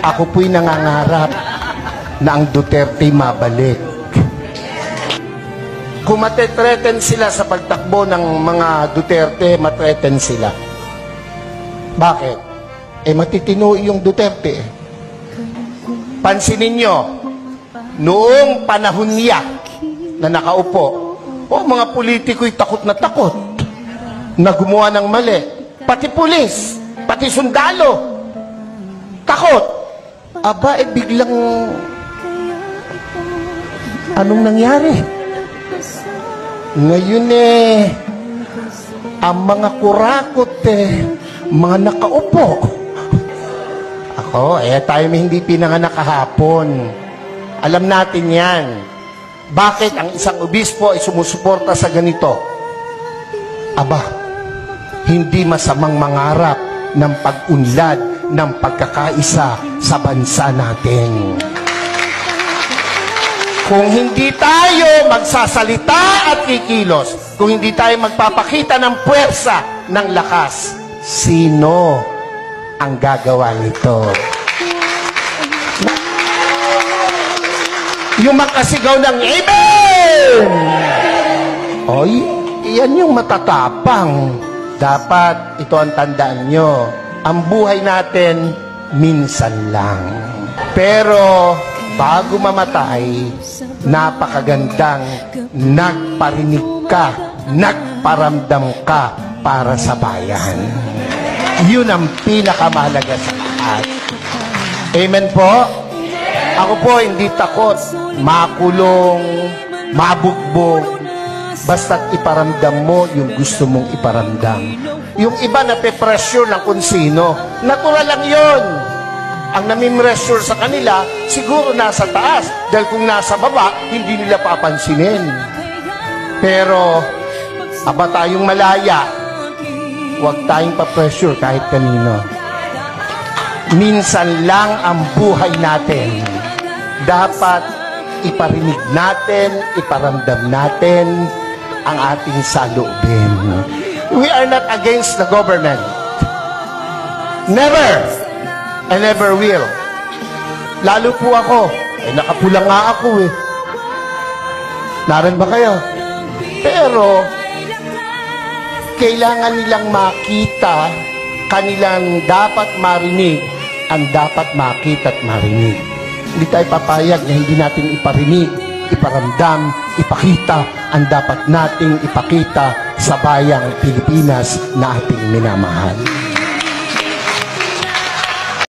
Ako po'y nangangarap na ang Duterte mabalik. Kung matetreten sila sa pagtakbo ng mga Duterte, matreten sila. Bakit? Matitino yung Duterte. Pansinin nyo, noong panahon niya na nakaupo, mga politiko'y takot na gumawa ng mali. Pati pulis, pati sundalo, takot. Aba, biglang anong nangyari? Ngayon ang mga kurakot mga nakaupo. Ako, tayo may hindi pinanganak kahapon. Alam natin yan. Bakit ang isang obispo ay sumusuporta sa ganito? Aba, hindi masamang mangarap ng pag-unlad ng pagkakaisa sa bansa natin. Kung hindi tayo magsasalita at kikilos, kung hindi tayo magpapakita ng puwersa, ng lakas, sino ang gagawa nito? Yung makasigaw ng Amen! Oy, iyan yung matatapang. Dapat ito ang tandaan nyo. Ang buhay natin, minsan lang. Pero, bago mamatay, napakagandang nagparinig ka, nagparamdam ka para sa bayan. Yun ang pinakamahalaga sa lahat. Amen po? Ako po hindi takot makulong, mabugbog, basta't iparamdam mo yung gusto mong iparamdam. Yung iba na pe-pressure ng kung sino, natural lang yun. Ang nami-pressure sa kanila, siguro nasa taas. Dahil kung nasa baba, hindi nila papansinin. Pero, aba tayong malaya, huwag tayong pa-pressure kahit kanino. Minsan lang ang buhay natin. Dapat iparinig natin, iparamdam natin ang ating saloobin. We are not against the government. Never! I never will. Lalo po ako. Nakapula nga ako Naran ba kayo? Pero, kailangan nilang makita, kanilang dapat marinig, ang dapat makita at marinig. Hindi tayo papayag na hindi natin iparinig, iparamdam, ipakita ang dapat nating ipakita sa bayang Pilipinas na ating minamahal.